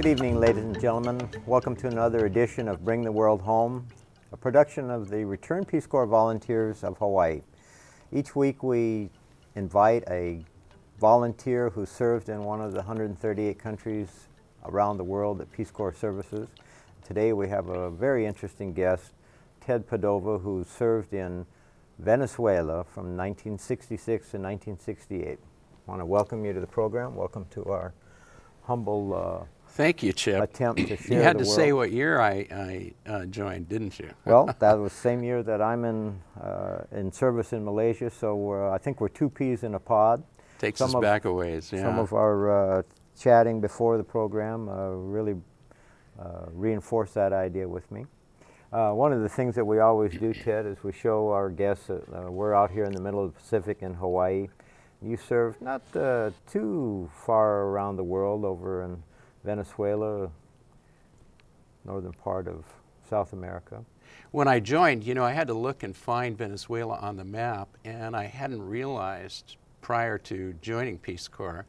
evening, ladies and gentlemen. Welcome to another edition of Bring the World Home, a production of the Returned Peace Corps Volunteers of Hawaii. Each week we invite a volunteer who served in one of the 138 countries around the world that Peace Corps services. Today we have a very interesting guest, Ted Padova, who served in Venezuela from 1966 to 1968. I want to welcome you to the program. Welcome to our humble Thank you, Chip. attempt to share You had the to world. say what year I joined, didn't you? Well, that was the same year that I'm in service in Malaysia, so I think we're two peas in a pod. Takes us back a ways, yeah. Some of our chatting before the program really reinforced that idea with me. One of the things that we always do, Ted, is we show our guests that we're out here in the middle of the Pacific in Hawaii. You served not too far around the world, over in Venezuela, northern part of South America. When I joined, you know, I had to look and find Venezuela on the map, and I hadn't realized prior to joining Peace Corps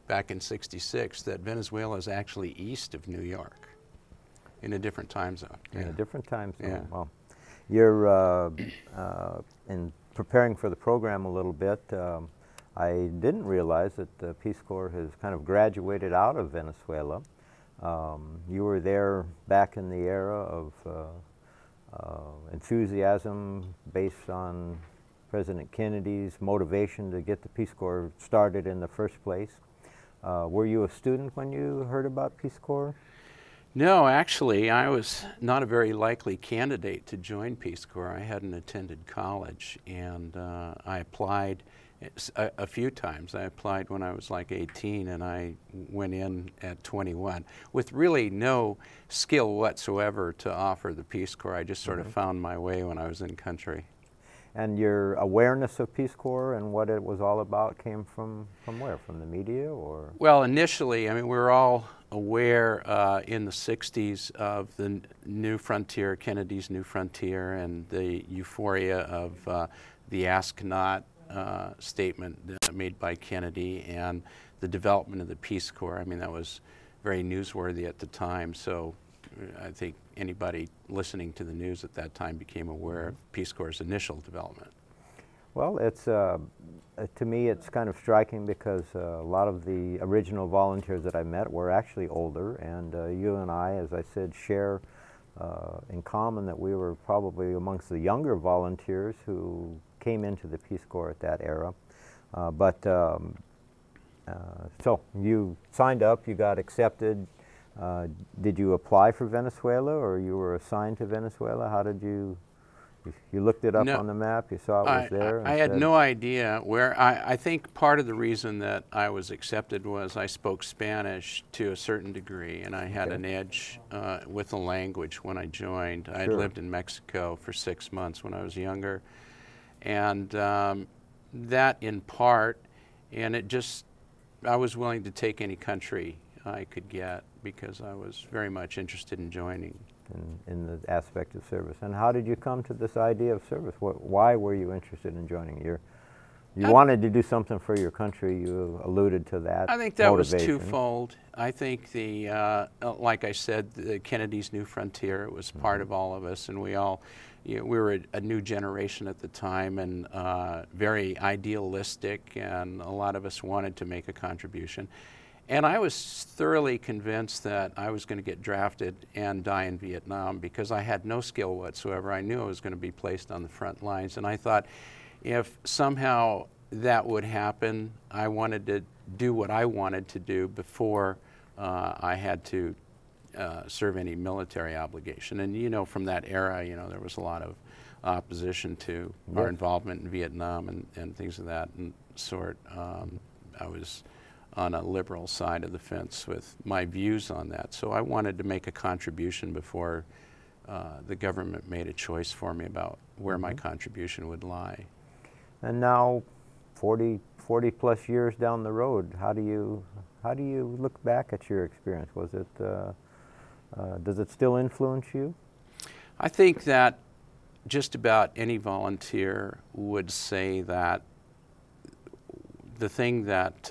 back in '66 that Venezuela is actually east of New York in a different time zone. In a different time zone. Yeah. Well, you're in preparing for the program a little bit. I didn't realize that the Peace Corps has kind of graduated out of Venezuela. You were there back in the era of enthusiasm based on President Kennedy's motivation to get the Peace Corps started in the first place. Were you a student when you heard about Peace Corps? No, actually, I was not a very likely candidate to join Peace Corps. I hadn't attended college, and I applied a few times. I applied when I was like 18, and I went in at 21 with really no skill whatsoever to offer the Peace Corps. I just sort of found my way when I was in country. And your awareness of Peace Corps and what it was all about came from where? From the media, or? Well, initially, I mean, we were all aware in the 60s of the New Frontier, Kennedy's New Frontier, and the euphoria of the Ask Not statement made by Kennedy, and the development of the Peace Corps. I mean, that was very newsworthy at the time, so I think anybody listening to the news at that time became aware of Peace Corps' initial development. Well, it's to me it's kind of striking because a lot of the original volunteers that I met were actually older, and you and I, as I said, share in common that we were probably amongst the younger volunteers who came into the Peace Corps at that era. So you signed up, you got accepted. Did you apply for Venezuela, or you were assigned to Venezuela? How did you looked it up on the map, you saw it was there? I had no idea where. I think part of the reason that I was accepted was I spoke Spanish to a certain degree, and I had an edge with the language when I joined. I had lived in Mexico for 6 months when I was younger, and that in part, and it just, I was willing to take any country I could get because I was very much interested in joining. In the aspect of service. And how did you come to this idea of service? Why were you interested in joining? You wanted to do something for your country. You alluded to that. I think that motivation. was twofold. I think like I said, the Kennedy's New Frontier, it was part of all of us, and we all, we were a new generation at the time, and very idealistic, and a lot of us wanted to make a contribution. And I was thoroughly convinced that I was going to get drafted and die in Vietnam because I had no skill whatsoever. I knew I was going to be placed on the front lines, and I thought if somehow that would happen, I wanted to do what I wanted to do before I had to serve any military obligation. And you know, from that era, you know, there was a lot of opposition to our involvement in Vietnam and things of that sort. I was on a liberal side of the fence with my views on that. So I wanted to make a contribution before the government made a choice for me about where my contribution would lie. And now, 40 plus years down the road, how do you look back at your experience? Was it, does it still influence you? I think that just about any volunteer would say that the thing that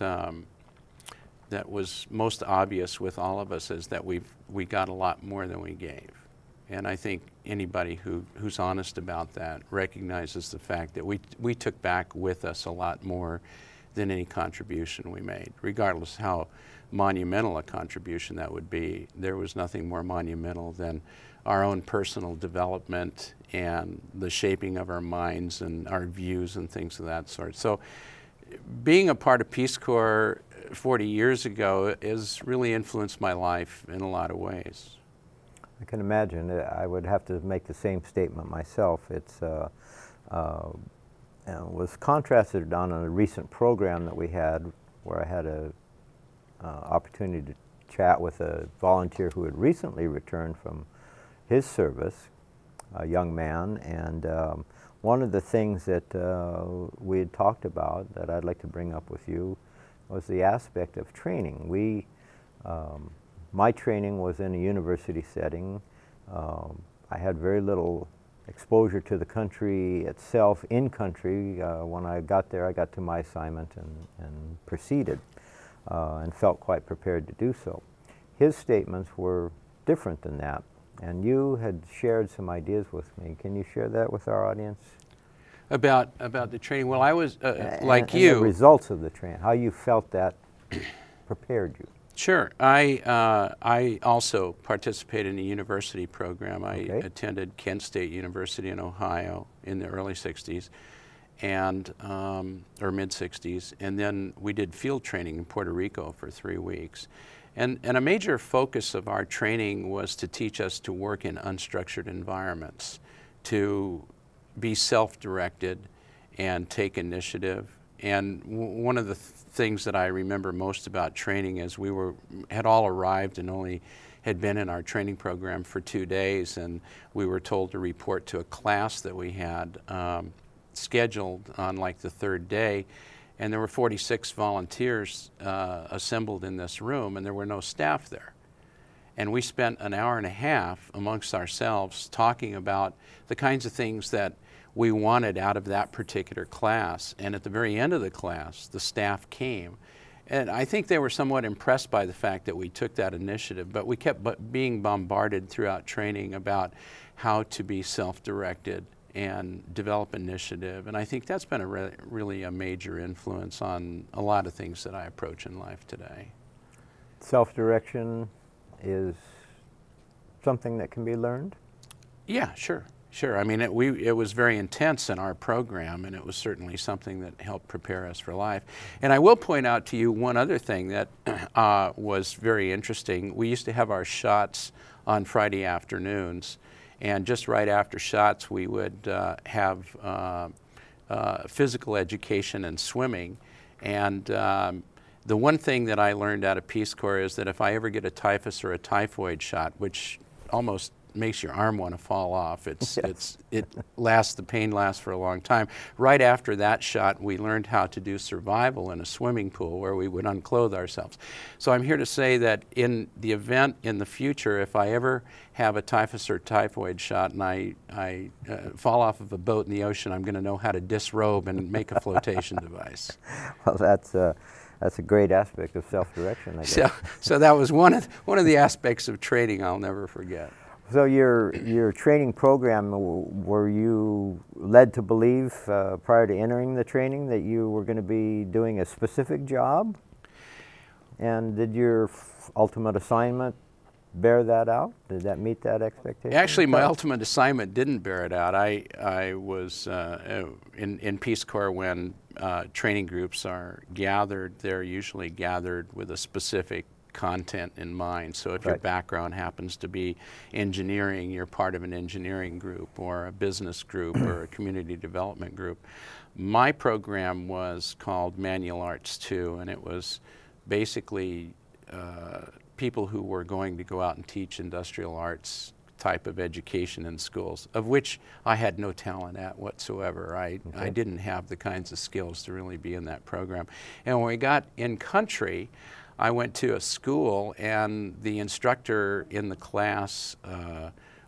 that was most obvious with all of us is that we got a lot more than we gave. And I think anybody who's honest about that recognizes the fact that we took back with us a lot more than any contribution we made. Regardless how monumental a contribution that would be, there was nothing more monumental than our own personal development and the shaping of our minds and our views and things of that sort. So being a part of Peace Corps 40 years ago has really influenced my life in a lot of ways. I can imagine. I would have to make the same statement myself. It's was contrasted on a recent program that we had where I had a opportunity to chat with a volunteer who had recently returned from his service, a young man, and one of the things that we had talked about that I'd like to bring up with you was the aspect of training. My training was in a university setting. I had very little exposure to the country itself in country. When I got there, I got to my assignment and proceeded and felt quite prepared to do so. His statements were different than that, and you had shared some ideas with me. Can you share that with our audience? About the training? Well, I was like and you. The results of the training, how you felt that prepared you. Sure. I also participated in a university program. I attended Kent State University in Ohio in the early 60s, and or mid 60s, and then we did field training in Puerto Rico for 3 weeks. And a major focus of our training was to teach us to work in unstructured environments, to be self-directed and take initiative. And one of the things that I remember most about training is we had all arrived and only had been in our training program for 2 days, and we were told to report to a class that we had scheduled on like the 3rd day, and there were 46 volunteers assembled in this room, and there were no staff there. And we spent an hour and a half amongst ourselves talking about the kinds of things that we wanted out of that particular class. And at the very end of the class, the staff came. And I think they were somewhat impressed by the fact that we took that initiative, but we kept being bombarded throughout training about how to be self-directed and develop initiative. And I think that's been really a major influence on a lot of things that I approach in life today. Self-direction is something that can be learned? Yeah, sure. Sure. I mean, it was very intense in our program, and it was certainly something that helped prepare us for life. And I will point out to you one other thing that was very interesting. We used to have our shots on Friday afternoons, and just right after shots we would have physical education and swimming. And the one thing that I learned out of Peace Corps is that if I ever get a typhus or a typhoid shot, which almost makes your arm want to fall off. The pain lasts for a long time. Right after that shot, we learned how to do survival in a swimming pool where we would unclothe ourselves. So I'm here to say that in the event in the future, if I ever have a typhus or typhoid shot and I fall off of a boat in the ocean, I'm going to know how to disrobe and make a flotation device. Well, that's a great aspect of self-direction, I guess. So that was one of the aspects of training I'll never forget. So your training program, were you led to believe prior to entering the training that you were going to be doing a specific job? And did your ultimate assignment bear that out? Did that meet that expectation? Actually, my ultimate assignment didn't bear it out. I was in Peace Corps when training groups are gathered. They're usually gathered with a specific content in mind. So if your background happens to be engineering, you're part of an engineering group or a business group or a community development group. My program was called Manual Arts 2, and it was basically people who were going to go out and teach industrial arts type of education in schools, of which I had no talent at whatsoever. I didn't have the kinds of skills to really be in that program. And when we got in country, I went to a school, and the instructor in the class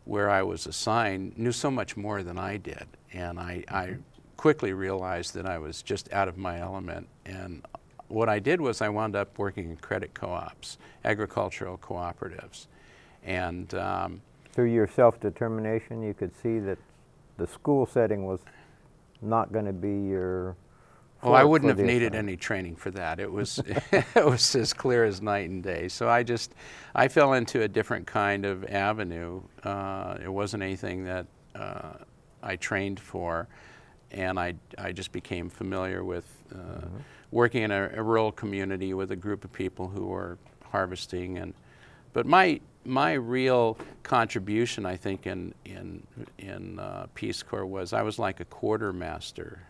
where I was assigned knew so much more than I did. And I quickly realized that I was just out of my element, and what I did was I wound up working in credit co-ops, agricultural cooperatives. And through your self-determination, you could see that the school setting was not going to be your... Well, I wouldn't have needed any training for that. It was, it was as clear as night and day. So I fell into a different kind of avenue. It wasn't anything that I trained for, and I just became familiar with working in a rural community with a group of people who were harvesting. But my real contribution, I think, in Peace Corps was I was like a quartermaster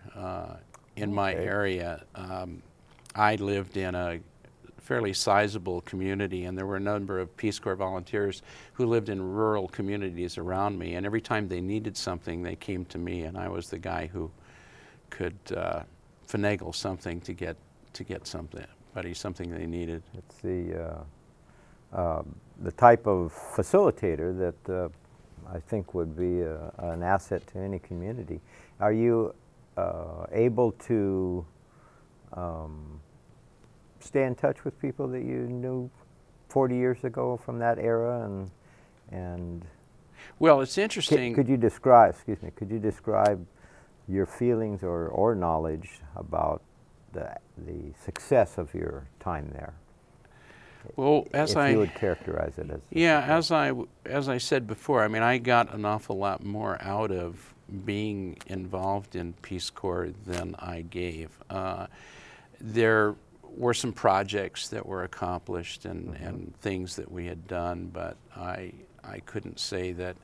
in my area. I lived in a fairly sizable community, and there were a number of Peace Corps volunteers who lived in rural communities around me, and every time they needed something, they came to me, and I was the guy who could finagle something to get something they needed. It's the type of facilitator that I think would be an asset to any community. Are you able to stay in touch with people that you knew 40 years ago from that era, and well, it's interesting. Could you describe, excuse me, could you describe your feelings or knowledge about the success of your time there? Well, if you would characterize it as... Yeah, as I said before, I mean, I got an awful lot more out of being involved in Peace Corps than I gave. There were some projects that were accomplished and things that we had done, but I couldn't say that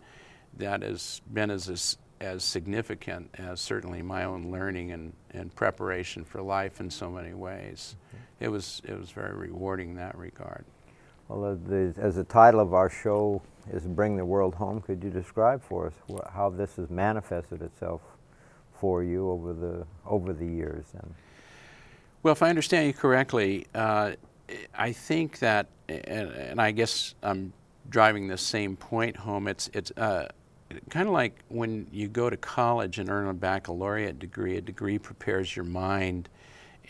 has been as significant as certainly my own learning and preparation for life in so many ways. It was very rewarding in that regard. Well, as the title of our show is Bring the World Home, could you describe for us how this has manifested itself for you over the years? Well, if I understand you correctly, I think that, and I guess I'm driving the same point home, it's kind of like when you go to college and earn a baccalaureate degree. A degree prepares your mind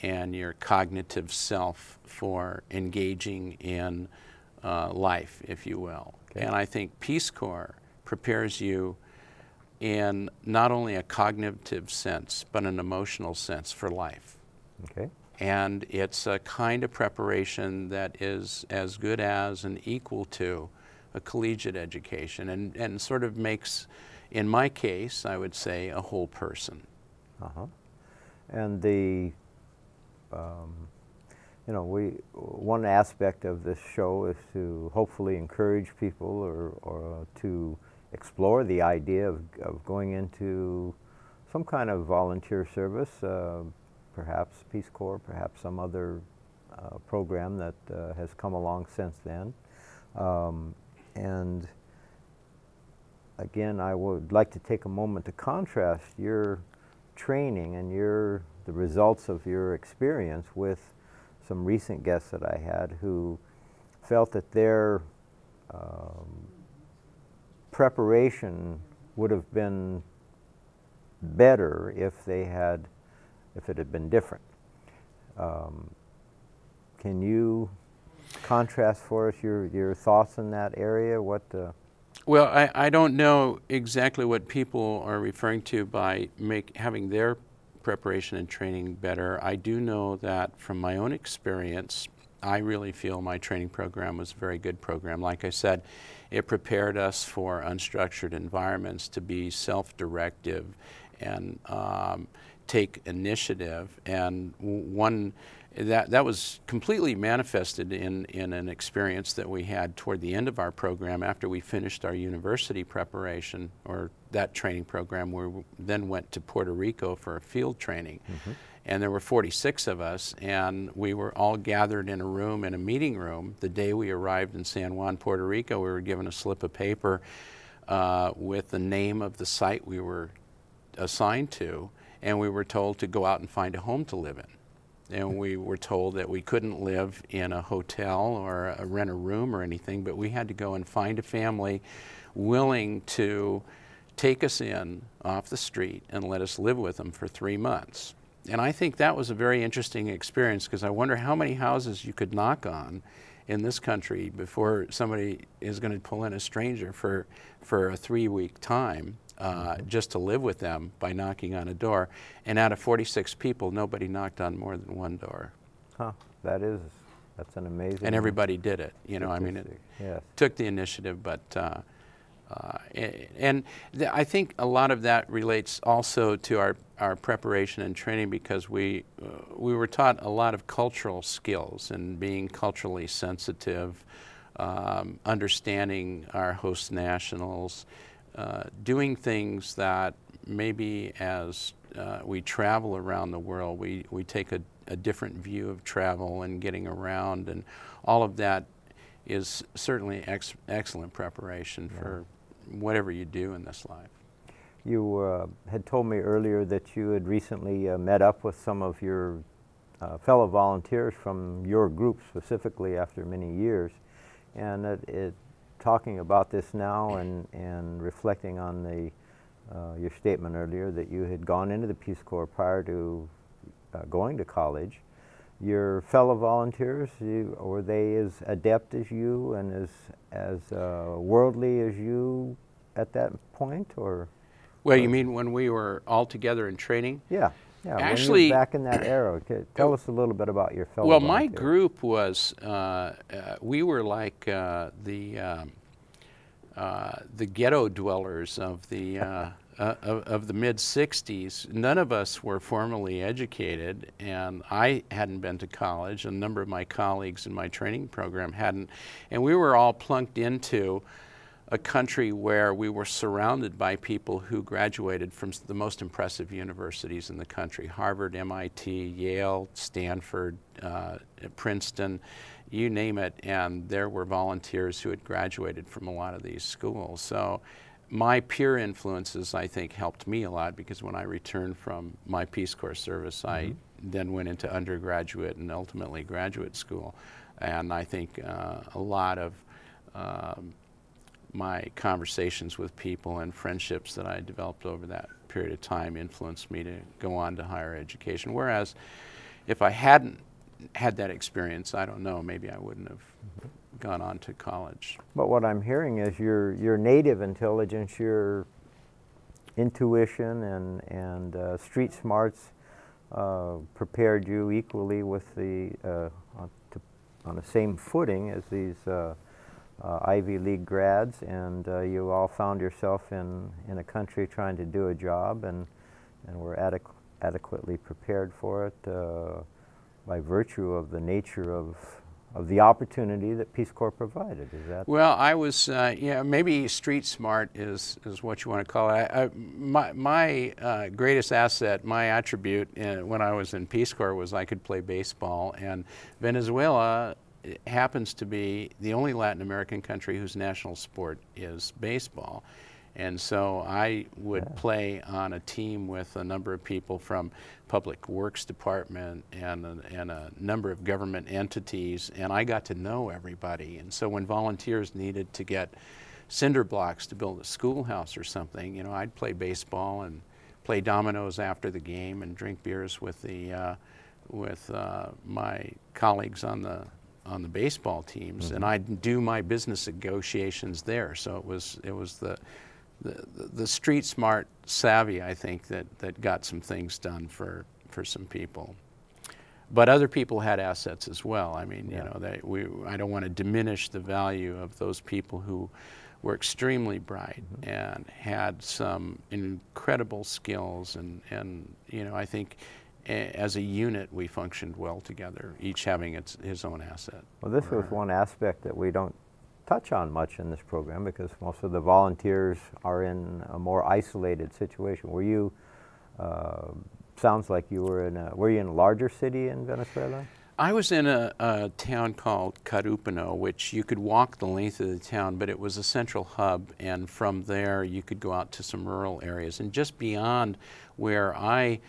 and your cognitive self for engaging in life, if you will. Okay. And I think Peace Corps prepares you in not only a cognitive sense, but an emotional sense for life. Okay. And it's a kind of preparation that is as good as and equal to a collegiate education, and sort of makes, in my case, I would say, a whole person. And you know, one aspect of this show is to hopefully encourage people or to explore the idea of going into some kind of volunteer service, perhaps Peace Corps, perhaps some other program that has come along since then. And again, I would like to take a moment to contrast your training and the results of your experience with some recent guests that I had who felt that their preparation would have been better if it had been different. Can you contrast for us your thoughts in that area? Well, I don't know exactly what people are referring to by having their preparation and training better. I do know that from my own experience, I really feel my training program was a very good program. Like I said, it prepared us for unstructured environments to be self-directive and take initiative. And that was completely manifested in an experience that we had toward the end of our program after we finished our university preparation, or that training program. We then went to Puerto Rico for a field training. And there were 46 of us, and we were all gathered in a meeting room. The day we arrived in San Juan, Puerto Rico, we were given a slip of paper with the name of the site we were assigned to, and we were told to go out and find a home to live in. And we were told that we couldn't live in a hotel or rent a room or anything, but we had to go and find a family willing to take us in off the street and let us live with them for 3 months. And I think that was a very interesting experience, because I wonder how many houses you could knock on in this country before somebody is going to pull in a stranger for a 3-week time just to live with them by knocking on a door. And out of 46 people, nobody knocked on more than one door. Huh, that's an amazing. And everybody did it, you know, I mean, it took the initiative, but I think a lot of that relates also to our preparation and training, because we were taught a lot of cultural skills and being culturally sensitive, understanding our host nationals, doing things that maybe as we travel around the world, we take a different view of travel and getting around, and all of that is certainly excellent preparation for whatever you do in this life. You had told me earlier that you had recently met up with some of your fellow volunteers from your group specifically after many years, and talking about this now and reflecting on your statement earlier that you had gone into the Peace Corps prior to going to college. Your fellow volunteers, were they as adept as you and as worldly as you at that point, or? Well, you mean when we were all together in training? Yeah. Actually, when you were back in that era, tell us a little bit about your fellow volunteers. My group was, we were like the ghetto dwellers of the mid-'60s. None of us were formally educated, and I hadn't been to college. A number of my colleagues in my training program hadn't. And we were all plunked into a country where we were surrounded by people who graduated from the most impressive universities in the country: Harvard, MIT, Yale, Stanford, Princeton, you name it. And there were volunteers who had graduated from a lot of these schools. So my peer influences, I think, helped me a lot, because when I returned from my Peace Corps service, I then went into undergraduate and ultimately graduate school. And I think a lot of my conversations with people and friendships that I developed over that period of time influenced me to go on to higher education. Whereas if I hadn't had that experience, I don't know, maybe I wouldn't have gone on to college. But what I'm hearing is your native intelligence, your intuition and street smarts prepared you equally with on the same footing as these Ivy League grads, and you all found yourself in a country trying to do a job, and were adequately prepared for it by virtue of the nature of the opportunity that Peace Corps provided. Is that? Well, I was, maybe street smart is what you want to call it. My greatest asset, my attribute when I was in Peace Corps was I could play baseball, and Venezuela happens to be the only Latin American country whose national sport is baseball. And so I would play on a team with a number of people from Public Works Department and a number of government entities, and I got to know everybody. And so when volunteers needed to get cinder blocks to build a schoolhouse or something, you know, I'd play baseball and play dominoes after the game and drink beers with my colleagues on the baseball teams, and I'd do my business negotiations there. So it was the street smart savvy, I think, that got some things done for some people. But other people had assets as well. I mean, you know, I don't want to diminish the value of those people who were extremely bright and had some incredible skills, and you know, I think as a unit we functioned well together, each having his own asset. Well, this was one aspect that we don't touch on much in this program, because most of the volunteers are in a more isolated situation. Were you, sounds like you were were you in a larger city in Venezuela? I was in a town called Carúpano, which you could walk the length of the town, but it was a central hub, and from there you could go out to some rural areas. And just beyond where I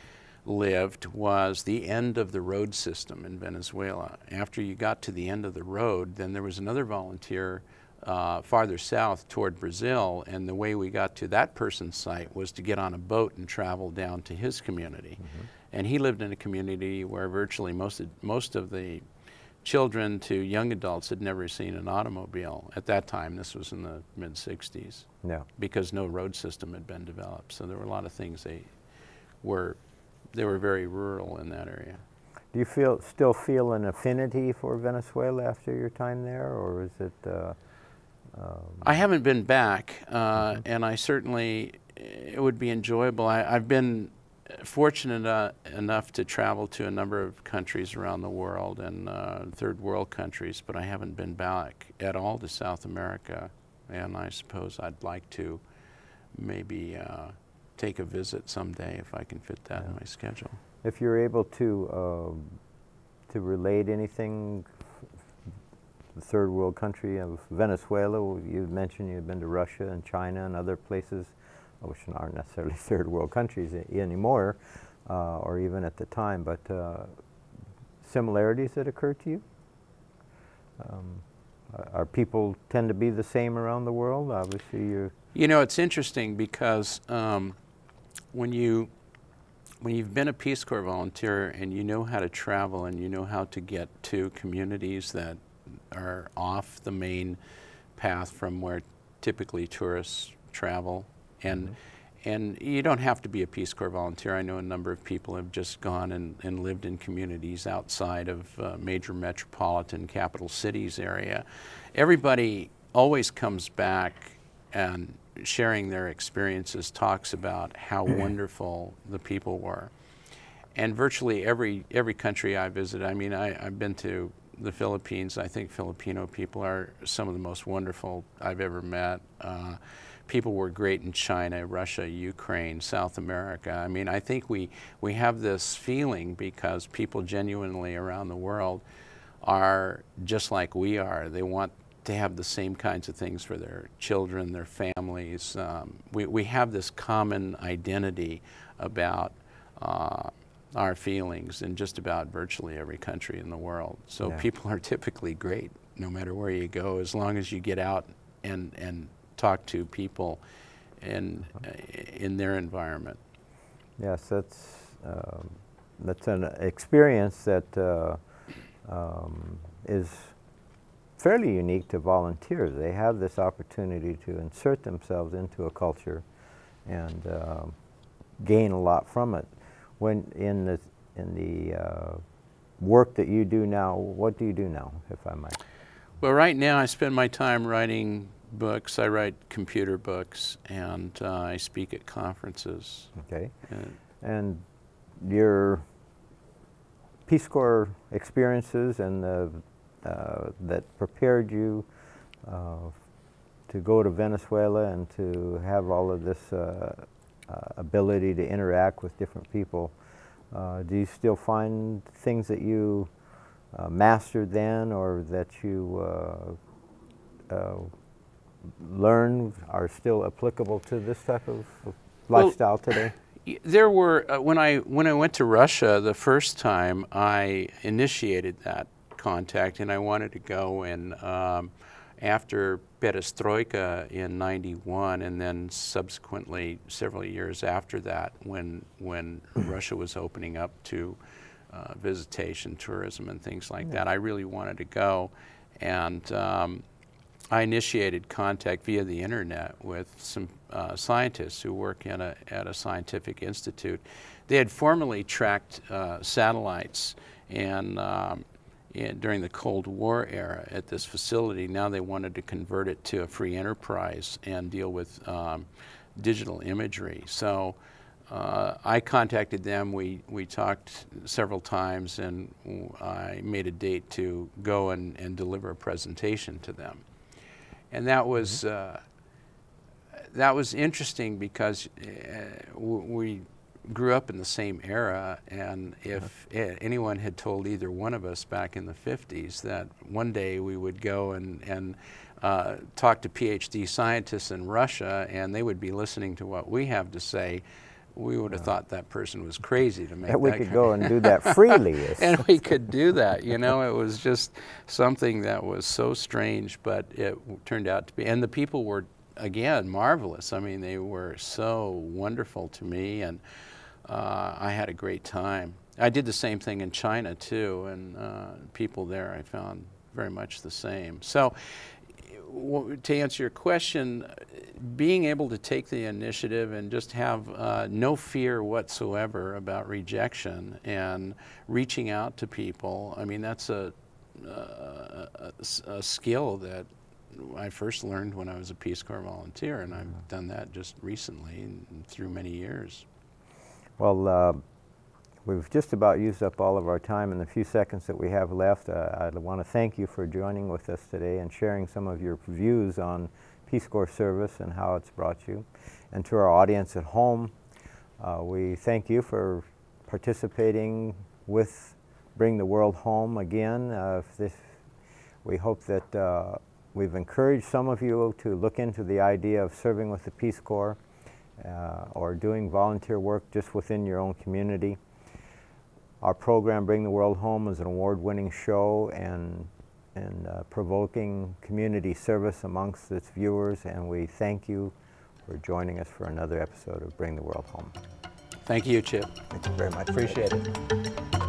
lived was the end of the road system in Venezuela. After you got to the end of the road, then there was another volunteer farther south toward Brazil, and the way we got to that person's site was to get on a boat and travel down to his community. And he lived in a community where virtually most of the children to young adults had never seen an automobile. At that time, this was in the mid-60s, because no road system had been developed. So there were a lot of things they were very rural in that area. Do you still feel an affinity for Venezuela after your time there, or is it? I haven't been back, and I certainly, it would be enjoyable. I've been fortunate enough to travel to a number of countries around the world, and third world countries, but I haven't been back at all to South America, and I suppose I'd like to maybe take a visit someday if I can fit that in my schedule. If you're able to relate anything, the third world country of Venezuela, you mentioned you've been to Russia and China and other places, which aren't necessarily third world countries anymore, or even at the time, but similarities that occur to you? Are people tend to be the same around the world? Obviously, you're... You know, it's interesting because when you've been a Peace Corps volunteer and you know how to travel and you know how to get to communities that are off the main path from where typically tourists travel, and you don't have to be a Peace Corps volunteer. I know a number of people have just gone and lived in communities outside of major metropolitan capital cities area. Everybody always comes back and sharing their experiences talks about how wonderful the people were. And virtually every country I visited, I mean, I've been to the Philippines. I think Filipino people are some of the most wonderful I've ever met. People were great in China, Russia, Ukraine, South America. I mean, I think we have this feeling because people genuinely around the world are just like we are. They want to have the same kinds of things for their children, their families. We have this common identity about our feelings in just about virtually every country in the world. So people are typically great no matter where you go, as long as you get out and talk to people in their environment. Yes, that's an experience that is fairly unique to volunteers. They have this opportunity to insert themselves into a culture and gain a lot from it. When in the work that you do now, what do you do now, if I might? Well, right now I spend my time writing books. I write computer books, and I speak at conferences. Okay. And your Peace Corps experiences and that prepared you to go to Venezuela and to have all of this ability to interact with different people. Do you still find things that you mastered then, or that you learned are still applicable to this type of lifestyle today? There were, when I went to Russia the first time, I initiated that contact, and I wanted to go, and after Perestroika in '91, and then subsequently several years after that, when Russia was opening up to visitation, tourism, and things like that, I really wanted to go, and I initiated contact via the internet with some scientists who work at a scientific institute. They had formerly tracked satellites and during the Cold War era at this facility. Now they wanted to convert it to a free enterprise and deal with digital imagery. So I contacted them. We talked several times, and I made a date to go and deliver a presentation to them. And that was interesting because we grew up in the same era, and if anyone had told either one of us back in the 50s that one day we would go and talk to PhD scientists in Russia and they would be listening to what we have to say, we would have thought that person was crazy to make that we that could kind go and do that freely. and we could do that, you know. It was just something that was so strange, but it turned out to be, and the people were, again, marvelous. I mean, they were so wonderful to me, and I had a great time. I did the same thing in China too, and people there I found very much the same. So to answer your question, being able to take the initiative and just have no fear whatsoever about rejection and reaching out to people, I mean, that's a skill that I first learned when I was a Peace Corps volunteer, and I've done that just recently and through many years. Well, we've just about used up all of our time. In the few seconds that we have left, I'd want to thank you for joining with us today and sharing some of your views on Peace Corps service and how it's brought you. And to our audience at home, we thank you for participating with Bring the World Home again. We hope that we've encouraged some of you to look into the idea of serving with the Peace Corps or doing volunteer work just within your own community. Our program, Bring the World Home, is an award-winning show and provoking community service amongst its viewers, and we thank you for joining us for another episode of Bring the World Home. Thank you, Chip. Thank you very much. Appreciate it.